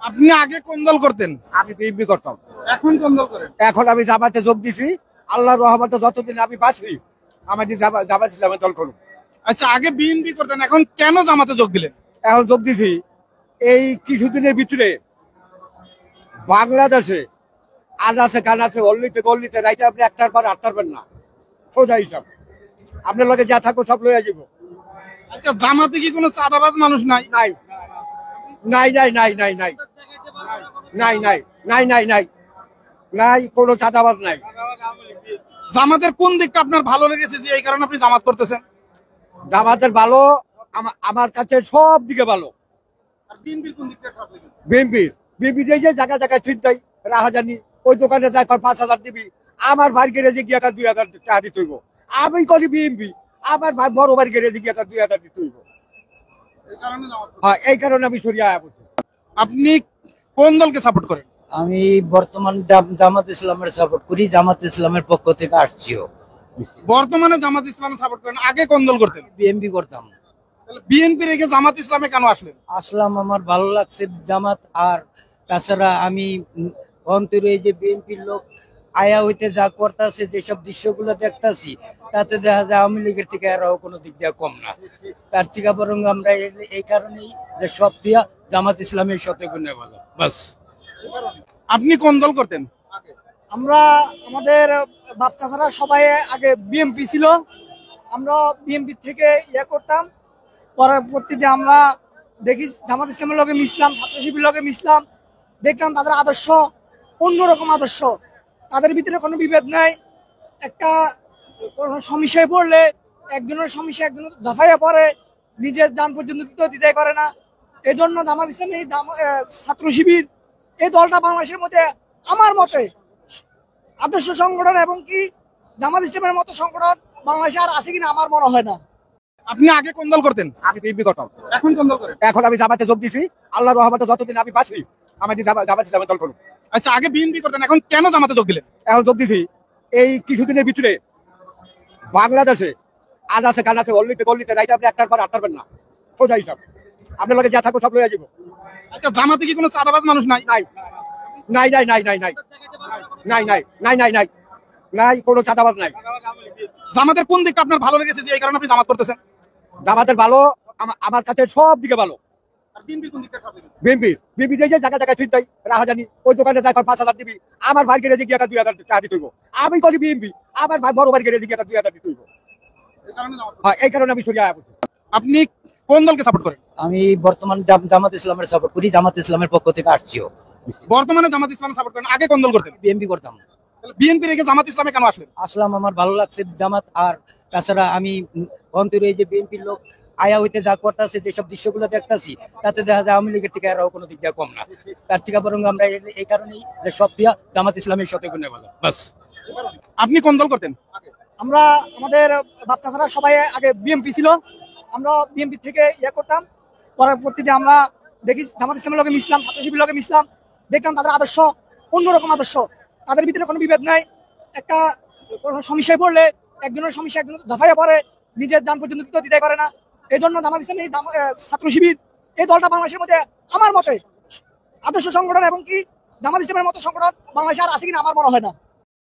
আপনি আগে কোন দল করতেন? আমি বিএনপি করতাম। এখন কোন দল করেন? এখন আমি জামাতে যোগ দিছি। আল্লাহর রহমতে যতদিন আমি বাঁচি আমি জামাত ইসলামের দল করব। আচ্ছা, আগে বিএনপি করতেন, এখন কেন জামাতে যোগ দিলেন? এখন যোগ দিছি এই কিছুদিনের ভিতরে বাংলাদেশে আনাচে কানাচে অল্লিতে গল্লিতে রাইতে আপনি একটার পর আটটার পারবেন না, সোজা হিসাব। আপনার লগে যা থাকবো সব লইয়া যাব। আচ্ছা, জামাতে কি কোনো চাঁদাবাজ মানুষ নাই? নাই নাই নাই নাই নাই নাই নাই নাই নাই নাই নাই নাই, কোনো চাঁদাবাজ নাই। জামাতের কোন দিকটা আপনার ভালো লেগেছে যে এই কারণে আপনি জামাত করতেছেন? জামাতের ভালো, আমার কাছে সব দিকে ভালো। আর বিএনপির কোন দিকটা খারাপ লেগেছে? বিএনপি যে জায়গায় জায়গায় চিন্তাই রাহাজানি, ওই দোকানে যায় 5,000 দিবি, আমার ভাই গ্যারেজে গিয়ে 2,000 টাকা দিতে হইব। আমি করি বিএনপি, আমার ভাই বড় ভাই গ্যারেজে গিয়ে 2,000 দিতে হইব। এই কারণে আমি সরিয়ে আয়া বলছি। আপনি কোন দলকে সাপোর্ট করেন? আমি বর্তমান জামাত ইসলামের সাপোর্ট করি, জামাত ইসলামের পক্ষ থেকে আসছিও। বর্তমানে জামাত ইসলাম সাপোর্ট করেন, আগে কোন দল করতেন? বিএনপি করতাম। বিএনপি রেখে জামাত ইসলামে কেন আসলেন? আসলাম, আমার ভালো লাগছে জামাত। আর তাছাড়া আমি অন্তরে এই যে বিএনপির লোক আয়া হইতে যা করতেছে, যেসব দৃশ্যগুলো দেখতাছি, তাতে দেখা যায় আওয়ামী লীগের থেকে আরও কোনো দিক দিয়ে কম না। তার থেকে বরং আমরা এই কারণেই যে সব দিয়া জামাত ইসলামের সাথে গুণে ভালো, বাস। আপনি কোন দল করতেন? আমরা আমাদের বাচ্চারা সবাই আগে বিএমপি ছিল, আমরা বিএমপি থেকে করতাম। পরবর্তীতে আমরা দেখি জামাত ইসলামের লগে মিশলাম, ছাত্র শিবির লগে মিশলাম, দেখলাম তাদের আদর্শ অন্যরকম আদর্শ। তাদের ভিতরে কোনো বিভেদ নাই। একটা কোনো সমস্যায় পড়লে একজনের সমস্যা একজন দফাইয়া পড়ে, নিজের যান পর্যন্ত দিতে করে না। এই জন্য জামাত ইসলাম এই ছাত্র শিবির এই দলটা বাংলাদেশের মধ্যে আমার মতে আদর্শ সংগঠন, এবং কি জামাত ইসলামের মতো সংগঠন বাংলাদেশে আর আছে কিনা আমার মনে হয় না। আপনি আগে কোন দল করতেন? আমি বিএনপি করতাম। এখন কোন দল করেন? এখন আমি জামাতে যোগ দিছি। আল্লাহর রহমতে যতদিন আমি বাঁচি আমি জামাত ইসলামের দল করব। আচ্ছা, আগে বিএনপি করতেন, এখন কেন জামাতে যোগ দিলেন? এখন যোগ দিছি এই কিছুদিনের ভিতরে বাংলাদেশে আনাচে কানাচে অল্লিতে গল্লিতে রাইতে আপনি একটার পর আটটার পারবেন না, সোজা হিসাব। আপনার লগে যা থাকবো সব লইয়া যাব। আচ্ছা, জামাতে কি কোনো চাঁদাবাজ মানুষ নাই? নাই নাই নাই নাই নাই নাই নাই নাই নাই নাই নাই নাই, কোনো চাঁদাবাজ নাই। জামাতের কোন দিকটা আপনার ভালো লেগেছে যে এই কারণে আপনি জামাত করতেছেন? জামাতের ভালো, আমার কাছে সব দিকে ভালো। আর বিএনপির কোন দিকটা খারাপ লেগেছে? বিএনপি যে জায়গায় জায়গায় চিন্তাই রাহাজানি, ওই দোকানে যায় 5,000 দিবি, আমার ভাই গ্যারেজে গিয়ে 2,000 টাকা দিতে হইব। আমি করি বিএনপি, আমার ভাই বড় ভাই গ্যারেজে গিয়ে 2,000 দিতে হইব। এই কারণে আমি সরিয়ে আয়া বলছি। আপনি কোন দলকে সাপোর্ট করেন? আমি বর্তমান জামাত ইসলামের সাপোর্ট করি, জামাত ইসলামের পক্ষ থেকে আসছিও। বর্তমানে জামাত ইসলাম সাপোর্ট করেন, আগে কোন দল করতেন? বিএনপি করতাম। বিএনপি রেখে জামাত ইসলামে কেন আসলেন? আসলাম, আমার ভালো লাগছে জামাত। আর তাছাড়া আমি অন্তরে এই যে বিএনপির লোক আয়া হইতে যা করতেছে, যেসব দৃশ্যগুলো দেখতাছি, তাতে দেখা যায় আওয়ামী লীগের থেকে আরও কোনো দিক দিয়ে কম না। তার থেকে বরং আমরা এই কারণেই যে সব দিয়া জামাত ইসলামের সাথে গুণে ভালো, বাস। আপনি কোন দল করতেন? আমরা আমাদের বাচ্চারা সবাই আগে বিএমপি ছিল, আমরা বিএমপি থেকে করতাম। পরবর্তীতে আমরা দেখি জামাত ইসলামের লগে মিশলাম, ছাত্র শিবির লগে মিশলাম, দেখলাম তাদের আদর্শ অন্যরকম আদর্শ। তাদের ভিতরে কোনো বিভেদ নাই। একটা কোনো সমস্যায় পড়লে একজনের সমস্যা একজন দফাইয়া পড়ে, নিজের যান পর্যন্ত দিতে করে না। এই জন্য জামাত ইসলাম এই ছাত্র শিবির এই দলটা বাংলাদেশের মধ্যে আমার মতে আদর্শ সংগঠন, এবং কি জামাত ইসলামের মতো সংগঠন বাংলাদেশে আর আছে কিনা আমার মনে হয় না।